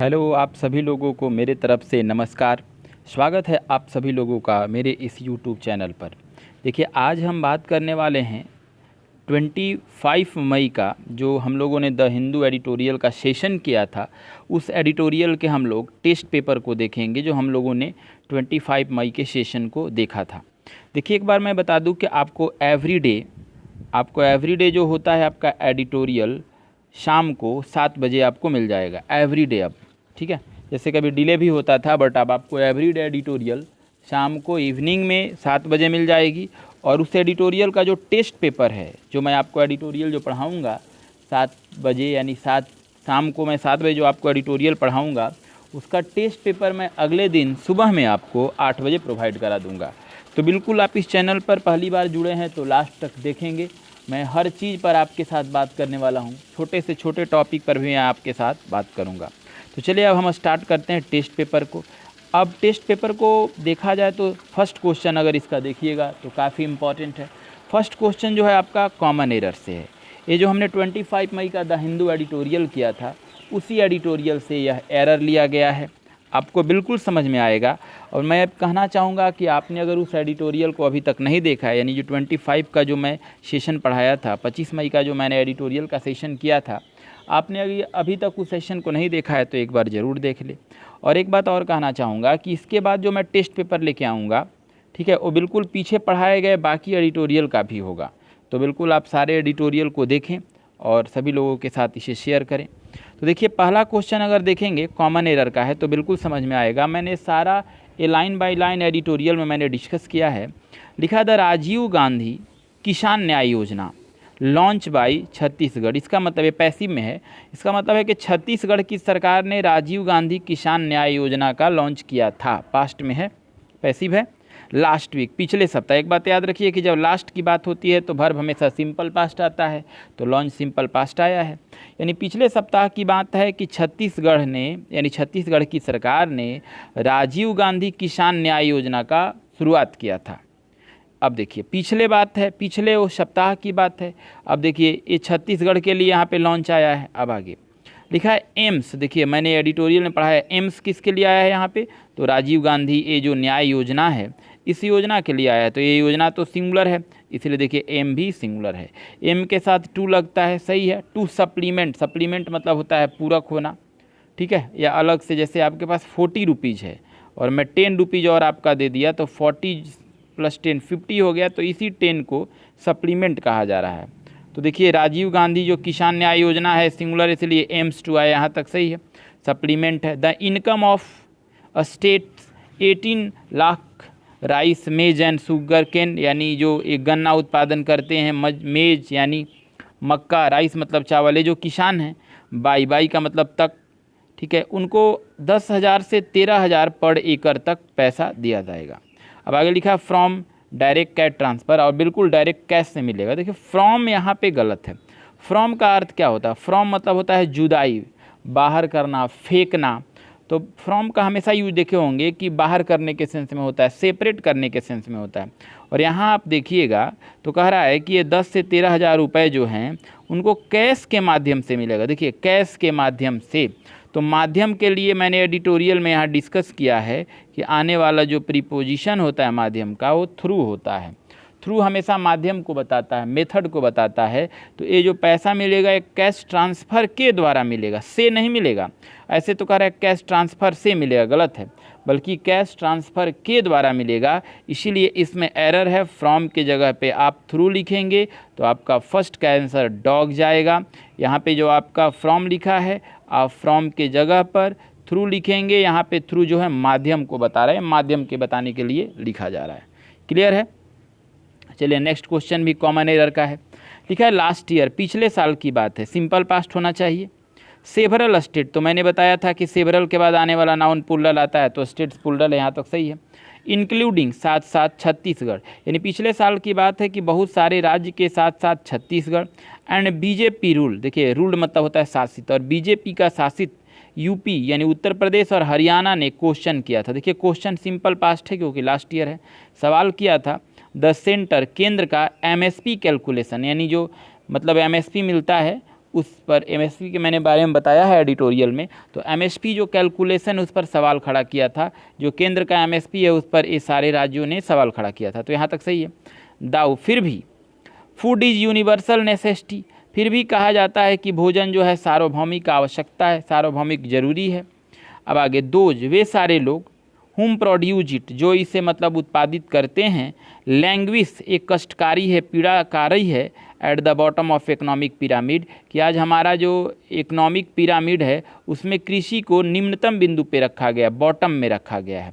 Hello, आप सभी लोगों को मेरे तरफ से नमस्कार। स्वागत है आप सभी लोगों का मेरे इस यूट्यूब चैनल पर। देखिए, आज हम बात करने वाले हैं 25 मई का, जो हम लोगों ने द हिंदू एडिटोरियल का सेशन किया था। उस एडिटोरियल के हम लोग टेस्ट पेपर को देखेंगे, जो हम लोगों ने 25 मई के सेशन को देखा था। देखिए, एक बार मैं बता दूं कि आपको एवरीडे जो होता है आपका एडिटोरियल, शाम को 7 बजे आपको मिल जाएगा एवरीडे अब। ठीक है, जैसे कभी डिले भी होता था, बट अब आपको एवरीडे एडिटोरियल शाम को इवनिंग में 7 बजे मिल जाएगी। और उस एडिटोरियल का जो टेस्ट पेपर है, जो मैं आपको एडिटोरियल जो पढ़ाऊँगा 7 बजे, यानी शाम को मैं 7 बजे जो आपको एडिटोरियल पढ़ाऊँगा, उसका टेस्ट पेपर मैं अगले दिन सुबह में आपको 8 बजे प्रोवाइड करा दूँगा। तो बिल्कुल आप इस चैनल पर पहली बार जुड़े हैं तो लास्ट तक देखेंगे। मैं हर चीज़ पर आपके साथ बात करने वाला हूँ, छोटे से छोटे टॉपिक पर भी मैं आपके साथ बात करूँगा। तो चलिए अब हम स्टार्ट करते हैं टेस्ट पेपर को। अब टेस्ट पेपर को देखा जाए तो फर्स्ट क्वेश्चन अगर इसका देखिएगा तो काफ़ी इम्पॉर्टेंट है। फर्स्ट क्वेश्चन जो है आपका कॉमन एरर से है। ये जो हमने 25 मई का द हिंदू एडिटोरियल किया था, उसी एडिटोरियल से यह एरर लिया गया है। आपको बिल्कुल समझ में आएगा। और मैं अब कहना चाहूँगा कि आपने अगर उस एडिटोरियल को अभी तक नहीं देखा है, यानी जो 25 का जो मैं सेशन पढ़ाया था, 25 मई का जो मैंने एडिटोरियल का सेशन किया था, आपने अभी तक उस सेशन को नहीं देखा है तो एक बार ज़रूर देख ले। और एक बात और कहना चाहूँगा कि इसके बाद जो मैं टेस्ट पेपर लेके आऊँगा, ठीक है, वो बिल्कुल पीछे पढ़ाए गए बाकी एडिटोरियल का भी होगा। तो बिल्कुल आप सारे एडिटोरियल को देखें और सभी लोगों के साथ इसे शेयर करें। तो देखिए, पहला क्वेश्चन अगर देखेंगे कॉमन एरर का है तो बिल्कुल समझ में आएगा। मैंने सारा ये लाइन बाय लाइन एडिटोरियल में मैंने डिस्कस किया है। लिखा द राजीव गांधी किसान न्याय योजना लॉन्च बाई छत्तीसगढ़। इसका मतलब ये पैसिव में है। इसका मतलब है कि छत्तीसगढ़ की सरकार ने राजीव गांधी किसान न्याय योजना का लॉन्च किया था। पास्ट में है, पैसिव है। लास्ट वीक, पिछले सप्ताह। एक बात याद रखिए कि जब लास्ट की बात होती है तो वर्ब हमेशा सिंपल पास्ट आता है, तो लॉन्च सिंपल पास्ट आया है। यानी पिछले सप्ताह की बात है कि छत्तीसगढ़ ने, यानी छत्तीसगढ़ की सरकार ने राजीव गांधी किसान न्याय योजना का शुरुआत किया था। अब देखिए, पिछले बात है, पिछले वो सप्ताह की बात है। अब देखिए, ये छत्तीसगढ़ के लिए यहाँ पे लॉन्च आया है। अब आगे लिखा है एम्स। देखिए, मैंने एडिटोरियल में पढ़ा है एम्स किसके लिए आया है यहाँ पे, तो राजीव गांधी ये जो न्याय योजना है, इस योजना के लिए आया है। तो ये योजना तो सिंगुलर है, इसलिए देखिए एम भी सिंगुलर है। एम के साथ टू लगता है, सही है। टू सप्लीमेंट, सप्लीमेंट मतलब होता है पूरक होना, ठीक है। या अलग से, जैसे आपके पास 40 रुपीज़ है और मैं 10 रुपीज़ और आपका दे दिया, तो 40 + 10 50 हो गया। तो इसी 10 को सप्लीमेंट कहा जा रहा है। तो देखिए, राजीव गांधी जो किसान न्याय योजना है सिंगुलर, इसलिए एम्स टू आया, यहाँ तक सही है। सप्लीमेंट है। The income of a state 18 lakh rice maize and sugarcane, यानी जो एक गन्ना उत्पादन करते हैं, मेज यानी मक्का, राइस मतलब चावल, ये जो किसान हैं, बाई का मतलब तक, ठीक है, उनको 10,000 से 13,000 पर एकड़ तक पैसा दिया जाएगा। अब आगे लिखा फ्रॉम डायरेक्ट कैश ट्रांसफ़र, और बिल्कुल डायरेक्ट कैश से मिलेगा। देखिए, फ्रॉम यहाँ पे गलत है। फ्रॉम का अर्थ क्या होता है? फ्रॉम मतलब होता है जुदाई, बाहर करना, फेंकना। तो फ्रॉम का हमेशा यूज देखे होंगे कि बाहर करने के सेंस में होता है, सेपरेट करने के सेंस में होता है। और यहाँ आप देखिएगा तो कह रहा है कि ये 10 से 13,000 रुपये जो हैं उनको कैश के माध्यम से मिलेगा। देखिए, कैश के माध्यम से, तो माध्यम के लिए मैंने एडिटोरियल में यहाँ डिस्कस किया है कि आने वाला जो प्रीपोजिशन होता है माध्यम का, वो थ्रू होता है। थ्रू हमेशा माध्यम को बताता है, मेथड को बताता है। तो ये जो पैसा मिलेगा एक कैश ट्रांसफ़र के द्वारा मिलेगा, से नहीं मिलेगा। ऐसे तो कह रहा है कैश ट्रांसफ़र से मिलेगा, गलत है, बल्कि कैश ट्रांसफ़र के द्वारा मिलेगा। इसीलिए इसमें एरर है। फ्रॉम के जगह पे आप थ्रू लिखेंगे तो आपका फर्स्ट का आंसर डॉग जाएगा। यहाँ पे जो आपका फ्रॉम लिखा है, आप फ्रॉम के जगह पर थ्रू लिखेंगे। यहाँ पे थ्रू जो है माध्यम को बता रहे हैं, माध्यम के बताने के लिए लिखा जा रहा है। क्लियर है? चलिए, नेक्स्ट क्वेश्चन भी कॉमन एरर का है। लिखा है लास्ट ईयर, पिछले साल की बात है, सिंपल पास्ट होना चाहिए। सेवरल स्टेट, तो मैंने बताया था कि सेवरल के बाद आने वाला नाउन प्लूरल आता है, तो स्टेट्स प्लूरल है, यहाँ तक सही है। इंक्लूडिंग, साथ साथ छत्तीसगढ़, यानी पिछले साल की बात है कि बहुत सारे राज्य के साथ साथ छत्तीसगढ़। एंड बीजेपी रूल, देखिए रूल मतलब होता है शासित, और बीजेपी का शासित यूपी यानी उत्तर प्रदेश और हरियाणा ने क्वेश्चन किया था। देखिए, क्वेश्चन सिंपल पास्ट है क्योंकि लास्ट ईयर है। सवाल किया था द सेंटर, केंद्र का एमएसपी कैलकुलेशन, यानी जो मतलब एमएसपी मिलता है उस पर एमएसपी के मैंने बारे में बताया है एडिटोरियल में। तो एमएसपी जो कैलकुलेशन उस पर सवाल खड़ा किया था, जो केंद्र का एमएसपी है उस पर ये सारे राज्यों ने सवाल खड़ा किया था। तो यहाँ तक सही है। दाऊ, फिर भी फूड इज़ यूनिवर्सल नेसेसिटी, फिर भी कहा जाता है कि भोजन जो है सार्वभौमिक आवश्यकता है, सार्वभौमिक जरूरी है। अब आगे दोज, वे सारे लोग हुम प्रोड्यूज इट, जो इसे मतलब उत्पादित करते हैं। लैंग्विस, एक कष्टकारी है, पीड़ाकारी है। At the bottom of economic pyramid, कि आज हमारा जो इकोनॉमिक पिरामिड है उसमें कृषि को निम्नतम बिंदु पे रखा गया, बॉटम में रखा गया है।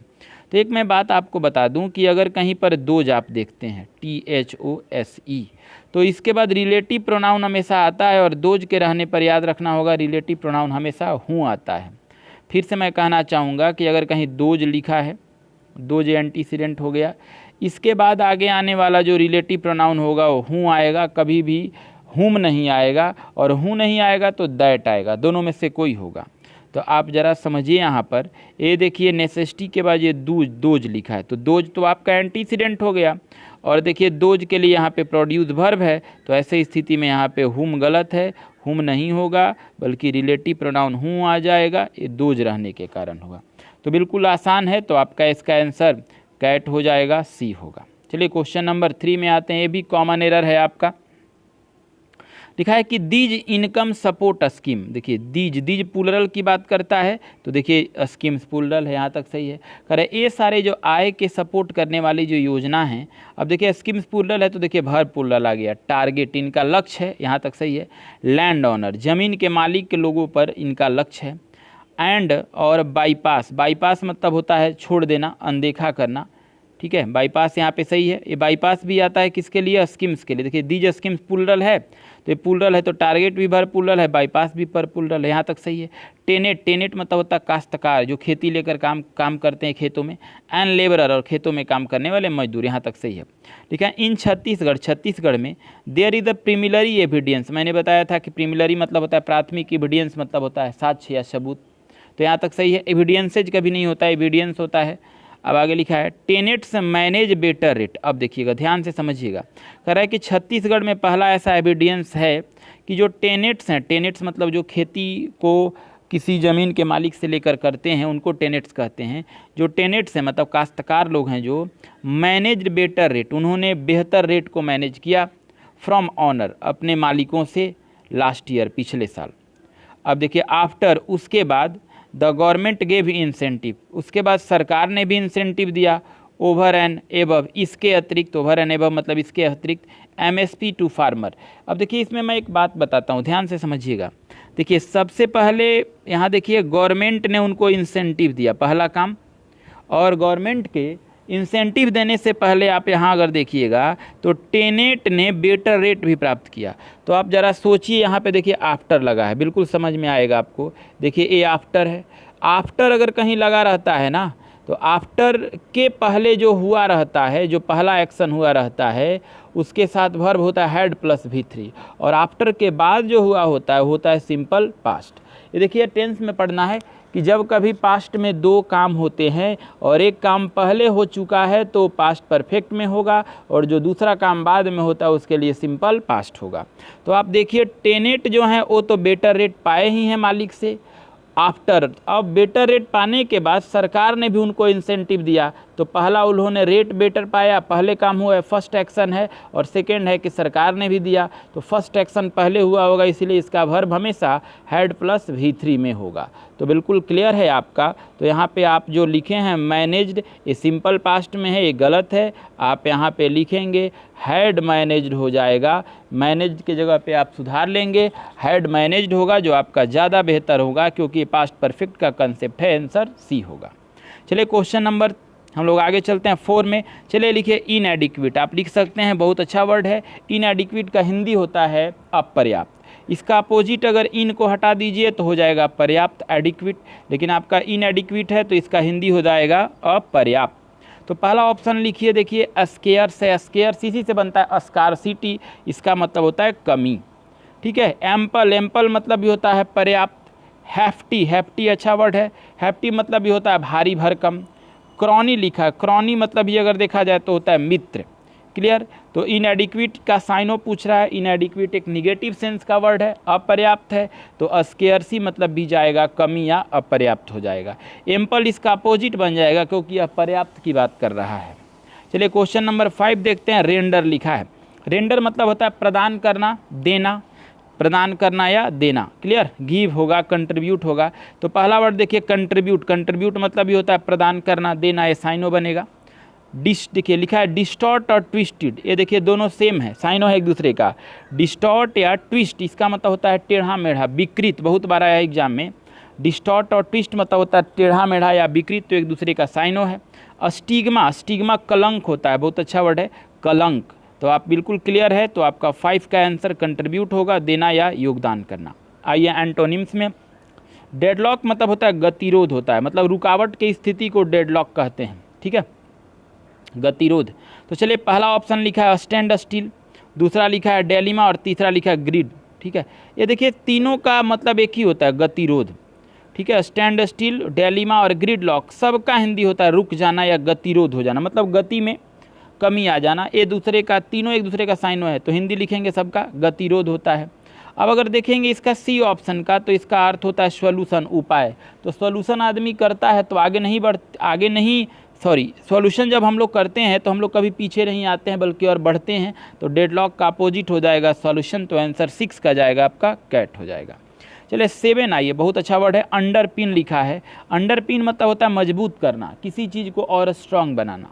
तो एक मैं बात आपको बता दूं कि अगर कहीं पर दोज आप देखते हैं THOSE, तो इसके बाद रिलेटिव प्रोनाउन हमेशा आता है, और दोज के रहने पर याद रखना होगा रिलेटिव प्रोनाउन हमेशा हूँ आता है। फिर से मैं कहना चाहूँगा कि अगर कहीं दोज लिखा है, दोज एंटीसीडेंट हो गया, इसके बाद आगे आने वाला जो रिलेटिव प्रोनाउन होगा वो हूँ आएगा, कभी भी हुम नहीं आएगा, और हूँ नहीं आएगा तो दैट आएगा, दोनों में से कोई होगा। तो आप ज़रा समझिए यहाँ पर, ये देखिए नेसेसिटी के बाद ये दोज लिखा है, तो दोज तो आपका एंटीसीडेंट हो गया, और देखिए दोज के लिए यहाँ पे प्रोड्यूस वर्ब है, तो ऐसे स्थिति में यहाँ पे हुम गलत है, हुम नहीं होगा बल्कि रिलेटिव प्रोनाउन हूँ आ जाएगा, ये दोज रहने के कारण होगा। तो बिल्कुल आसान है, तो आपका इसका आंसर कैट हो जाएगा, सी होगा। चलिए क्वेश्चन नंबर 3 में आते हैं, ये भी कॉमन एरर है आपका। लिखा है कि दीज इनकम सपोर्ट स्कीम, देखिए दीज प्लूरल की बात करता है, तो देखिए स्कीम्स प्लूरल है, यहाँ तक सही है। कह रहे ये सारे जो आय के सपोर्ट करने वाली जो योजना है, अब देखिए स्कीम्स प्लूरल है तो देखिए भर प्लूरल आ गया। टारगेट, इनका लक्ष्य है, यहाँ तक सही है। लैंड ऑनर, जमीन के मालिक के लोगों पर इनका लक्ष्य है। एंड और बाईपास, बाईपास मतलब होता है छोड़ देना, अनदेखा करना, ठीक है। बाईपास यहाँ पे सही है। ये बाईपास भी आता है किसके लिए, स्कीम्स के लिए। देखिए दीज स्कीम्स प्लूरल है, तो ये प्लूरल है तो टारगेट भी भर प्लूरल है, बाईपास भी पर प्लूरल है, यहाँ तक सही है। टेनेट मतलब होता है काश्तकार, जो खेती लेकर काम करते हैं खेतों में। एंड लेबरर, और खेतों में काम करने वाले मजदूर, यहाँ तक सही है। ठीक है। इन छत्तीसगढ़ में there is the preliminary evidence, मैंने बताया था कि प्रीमिलरी मतलब होता है प्राथमिक, एविडेंस मतलब होता है साक्ष्य या सबूत, तो यहाँ तक सही है। एविडेंसेज कभी नहीं होता है, एविडेंस होता है। अब आगे लिखा है टेनेट्स मैनेज बेटर रेट। अब देखिएगा, ध्यान से समझिएगा, कह रहा है कि छत्तीसगढ़ में पहला ऐसा एविडेंस है कि जो टेनेट्स हैं, टेनेट्स मतलब जो खेती को किसी ज़मीन के मालिक से लेकर करते हैं उनको टेनेट्स कहते हैं। जो टेनेट्स हैं मतलब काश्तकार लोग हैं, जो मैनेज बेटर रेट, उन्होंने बेहतर रेट को मैनेज किया फ्रॉम ऑनर, अपने मालिकों से, लास्ट ईयर, पिछले साल। अब देखिए आफ्टर, उसके बाद द गवर्नमेंट गेव इंसेंटिव, उसके बाद सरकार ने भी इंसेंटिव दिया। ओवर एंड एबव, इसके अतिरिक्त, ओवर एंड एबव मतलब इसके अतिरिक्त, एमएसपी टू फार्मर। अब देखिए इसमें मैं एक बात बताता हूँ, ध्यान से समझिएगा। देखिए सबसे पहले यहाँ देखिए गवर्नमेंट ने उनको इंसेंटिव दिया, पहला काम। और गवर्नमेंट के इंसेंटिव देने से पहले आप यहाँ अगर देखिएगा तो टेनेट ने बेटर रेट भी प्राप्त किया। तो आप ज़रा सोचिए, यहाँ पे देखिए आफ्टर लगा है, बिल्कुल समझ में आएगा आपको। देखिए ये आफ्टर है, आफ्टर अगर कहीं लगा रहता है ना, तो आफ्टर के पहले जो हुआ रहता है, जो पहला एक्शन हुआ रहता है, उसके साथ वर्ब होता है हैड प्लस V3, और आफ्टर के बाद जो हुआ होता है सिंपल पास्ट। ये देखिए टेंस में पढ़ना है कि जब कभी पास्ट में दो काम होते हैं और एक काम पहले हो चुका है तो पास्ट परफेक्ट में होगा, और जो दूसरा काम बाद में होता है उसके लिए सिंपल पास्ट होगा। तो आप देखिए टेनेट जो हैं वो तो बेटर रेट पाए ही हैं मालिक से। आफ्टर, अब बेटर रेट पाने के बाद सरकार ने भी उनको इंसेंटिव दिया, तो पहला उन्होंने रेट बेटर पाया, पहले काम हुआ है, फर्स्ट एक्शन है, और सेकेंड है कि सरकार ने भी दिया, तो फर्स्ट एक्शन पहले हुआ होगा, इसलिए इसका वर्ब हमेशा हैड प्लस V3 में होगा। तो बिल्कुल क्लियर है आपका। तो यहाँ पे आप जो लिखे हैं मैनेज्ड, ये सिंपल पास्ट में है, ये गलत है। आप यहाँ पे लिखेंगे हैड मैनेज्ड हो जाएगा, मैनेज्ड की जगह पे आप सुधार लेंगे, हैड मैनेज्ड होगा, जो आपका ज़्यादा बेहतर होगा, क्योंकि पास्ट परफेक्ट का कंसेप्ट है, आंसर सी होगा। चलिए क्वेश्चन नंबर हम लोग आगे चलते हैं 4 में। चलिए लिखिए इनएडिक्वेट, आप लिख सकते हैं, बहुत अच्छा वर्ड है। इनएडिक्वेट का हिंदी होता है अपर्याप्त। इसका अपोजिट अगर इन को हटा दीजिए तो हो जाएगा पर्याप्त, एडिक्वेट। लेकिन आपका इनएडिक्वेट है तो इसका हिंदी हो जाएगा अपर्याप्त। तो पहला ऑप्शन लिखिए, देखिए स्केयर्स है, स्केयर्स इसी से बनता है स्कार्सिटी, इसका मतलब होता है कमी, ठीक है। एम्पल, एम्पल मतलब भी होता है पर्याप्त। हैफ्टी, हैफ्टी अच्छा वर्ड है, हैफ्टी मतलब भी होता है भारी भरकम। क्रॉनी लिखा है, क्रॉनी मतलब भी अगर देखा जाए तो होता है मित्र, क्लियर। तो इनएडिक्वेट का साइनो पूछ रहा है, इनएडिक्वेट एक निगेटिव सेंस का वर्ड है, अपर्याप्त है, तो स्केर्सी मतलब भी जाएगा कमी या अपर्याप्त हो जाएगा। एम्पल इसका अपोजिट बन जाएगा क्योंकि यह पर्याप्त की बात कर रहा है। चलिए क्वेश्चन नंबर 5 देखते हैं। रेंडर लिखा है, रेंडर मतलब होता है प्रदान करना, देना, प्रदान करना या देना, क्लियर। गिव होगा, कंट्रीब्यूट होगा। तो पहला वर्ड देखिए कंट्रीब्यूट, कंट्रीब्यूट मतलब भी होता है प्रदान करना, देना, ये साइनो बनेगा। डिश देखिए लिखा है डिस्टॉर्ट और ट्विस्टेड, ये देखिए दोनों सेम है, साइनो है एक दूसरे का। डिस्टॉर्ट या ट्विस्ट इसका मतलब होता है टेढ़ा मेढ़ा, विकृत, बहुत बार आया एग्जाम में। डिस्टॉर्ट और ट्विस्ट मतलब होता है टेढ़ा मेढ़ा या विकृत, तो एक दूसरे का साइनो है। स्टिग्मा, स्टिग्मा कलंक होता है, बहुत अच्छा वर्ड है कलंक। तो आप बिल्कुल क्लियर है, तो आपका 5 का आंसर कंट्रीब्यूट होगा, देना या योगदान करना। आइए एंटोनिम्स में। डेडलॉक मतलब होता है गतिरोध होता है, मतलब रुकावट की स्थिति को डेडलॉक कहते हैं, ठीक है, गतिरोध। तो चलिए पहला ऑप्शन लिखा है स्टैंड स्टिल, दूसरा लिखा है डेलिमा और तीसरा लिखा है ग्रिड, ठीक है। ये देखिए तीनों का मतलब एक ही होता है गतिरोध, ठीक है। स्टैंड स्टिल, डेलिमा और ग्रिड लॉक सबका हिंदी होता है रुक जाना या गतिरोध हो जाना, मतलब गति में कमी आ जाना। ये दूसरे का, तीनों एक दूसरे का साइनो है, तो हिंदी लिखेंगे सबका गतिरोध होता है। अब अगर देखेंगे इसका सी ऑप्शन का, तो इसका अर्थ होता है सॉल्यूशन, उपाय। तो सॉल्यूशन आदमी करता है तो आगे नहीं सॉल्यूशन जब हम लोग करते हैं तो हम लोग कभी पीछे नहीं आते हैं बल्कि और बढ़ते हैं। तो डेडलॉक का अपोजिट हो जाएगा सॉल्यूशन, तो आंसर 6 का जाएगा आपका कैट हो जाएगा। चलिए 7 आइए, बहुत अच्छा वर्ड है अंडरपिन लिखा है। अंडरपिन मतलब होता है मजबूत करना, किसी चीज़ को और स्ट्रांग बनाना।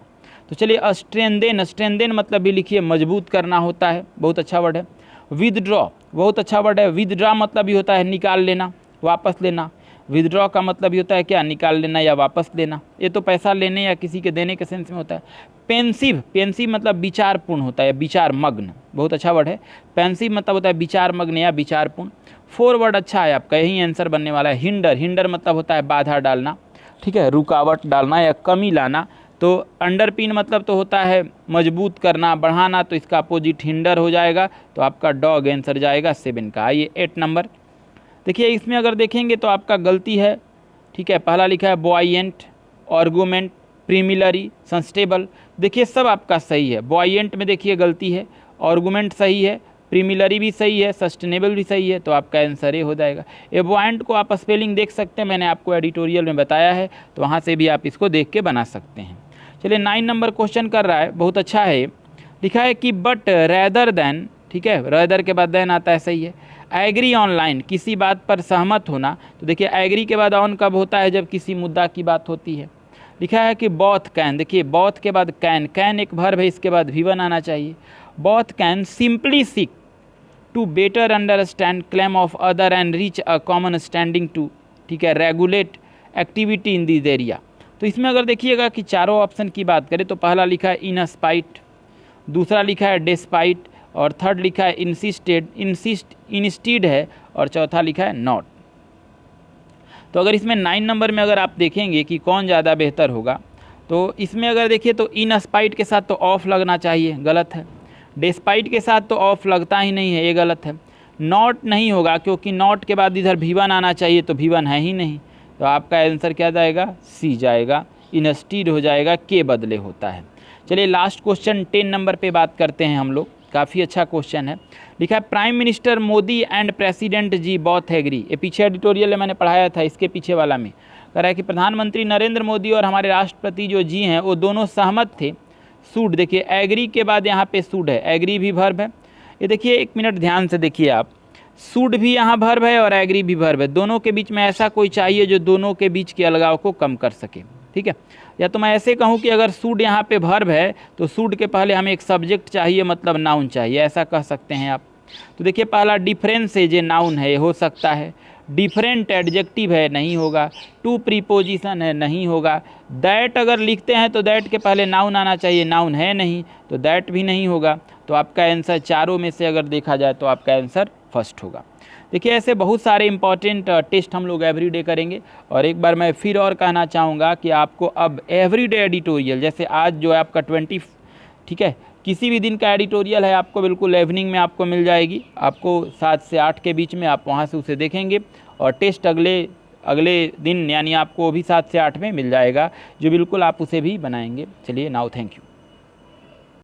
तो चलिए स्ट्रेंदेन, स्ट्रेंदेन मतलब भी लिखिए मजबूत करना होता है, बहुत अच्छा वर्ड है। विदड्रॉ, बहुत अच्छा वर्ड है। विदड्रॉ मतलब भी होता है निकाल लेना, वापस लेना। विदड्रॉ का मतलब भी होता है क्या, निकाल लेना या वापस लेना। ये तो पैसा लेने या किसी के देने के सेंस में होता है। पेंसिव, पेंसिव मतलब विचारपूर्ण होता है, विचार मग्न, बहुत अच्छा वर्ड है। पेंसिव मतलब होता है विचार मग्न या विचारपूर्ण। 4 वर्ड अच्छा है आपका, यही आंसर बनने वाला है। हिंडर, हिंडर मतलब होता है बाधा डालना, ठीक है, रुकावट डालना या कमी लाना। तो अंडरपिन मतलब तो होता है मजबूत करना, बढ़ाना, तो इसका अपोजिट हिंडर हो जाएगा। तो आपका डॉग आंसर जाएगा 7 का। आइए 8 नंबर देखिए, इसमें अगर देखेंगे तो आपका गलती है, ठीक है। पहला लिखा है बॉयेंट, आर्गूमेंट, प्रीमिलरी, संस्टेबल, देखिए सब आपका सही है। बॉयेंट में देखिए गलती है, आर्गूमेंट सही है, प्रीमिलरी भी सही है, सस्टेनेबल भी सही है, तो आपका आंसर ए हो जाएगा। एबॉयंट को आप स्पेलिंग देख सकते हैं, मैंने आपको एडिटोरियल में बताया है, तो वहाँ से भी आप इसको देख के बना सकते हैं। चलिए 9 नंबर क्वेश्चन कर रहा है, बहुत अच्छा है। लिखा है कि बट रैदर देन, ठीक है, रैदर के बाद देन आता है, सही है। एग्री ऑनलाइन, किसी बात पर सहमत होना। तो देखिए एग्री के बाद ऑन कब होता है, जब किसी मुद्दा की बात होती है। लिखा है कि बॉथ कैन, देखिए बॉथ के बाद कैन, कैन एक वर्ब है, इसके बाद V1 आना चाहिए। Both can simply seek to better understand claim of other and reach a common standing to, ठीक है, regulate activity in this area. तो इसमें अगर देखिएगा कि चारों ऑप्शन की बात करें तो पहला लिखा है इन स्पाइट, दूसरा लिखा है डिस्पाइट, और थर्ड लिखा है इंसिस्टेड, इंस्टीड है, और चौथा लिखा है नॉट। तो अगर इसमें 9 नंबर में अगर आप देखेंगे कि कौन ज़्यादा बेहतर होगा, तो इसमें अगर देखिए तो इन स्पाइट के साथ तो ऑफ लगना चाहिए, गलत है। डिस्पाइट के साथ तो ऑफ लगता ही नहीं है, ये गलत है। नॉट नहीं होगा क्योंकि नॉट के बाद इधर V1 आना चाहिए, तो V1 है ही नहीं, तो आपका आंसर क्या जाएगा, सी जाएगा। इंस्टीड हो जाएगा, के बदले होता है। चलिए लास्ट क्वेश्चन 10 नंबर पे बात करते हैं हम लोग, काफ़ी अच्छा क्वेश्चन है। लिखा है prime minister Modi and president ji both agree, ये पीछे एडिटोरियल में मैंने पढ़ाया था, इसके पीछे वाला में कह रहा है कि प्रधानमंत्री नरेंद्र मोदी और हमारे राष्ट्रपति जो जी हैं वो दोनों सहमत थे। सूड, देखिए एग्री के बाद यहाँ पे सूड है, एग्री भी वर्ब है। ये देखिए 1 मिनट ध्यान से देखिए आप, सूड भी यहाँ वर्ब है और एग्री भी वर्ब है, दोनों के बीच में ऐसा कोई चाहिए जो दोनों के बीच के अलगाव को कम कर सके, ठीक है। या तो मैं ऐसे कहूँ कि अगर सूड यहाँ पे वर्ब है तो सूड के पहले हमें एक सब्जेक्ट चाहिए, मतलब नाउन चाहिए, ऐसा कह सकते हैं आप। तो देखिए पहला डिफरेंस है, जो नाउन है, हो सकता है। डिफरेंट एडजेक्टिव है, नहीं होगा। टू प्रीपोजिशन है, नहीं होगा। दैट अगर लिखते हैं तो दैट के पहले नाउन आना चाहिए, नाउन है नहीं, तो दैट भी नहीं होगा। तो आपका आंसर चारों में से अगर देखा जाए तो आपका आंसर फर्स्ट होगा। देखिए ऐसे बहुत सारे इंपॉर्टेंट टेस्ट हम लोग एवरीडे करेंगे। और एक बार मैं फिर और कहना चाहूँगा कि आपको अब एवरीडे एडिटोरियल, जैसे आज जो है आपका 20, ठीक है, किसी भी दिन का एडिटोरियल है, आपको बिल्कुल इवनिंग में आपको मिल जाएगी, आपको 7 से 8 के बीच में आप वहाँ से उसे देखेंगे। और टेस्ट अगले दिन यानी आपको भी 7 से 8 में मिल जाएगा, जो बिल्कुल आप उसे भी बनाएंगे। चलिए नाउ थैंक यू।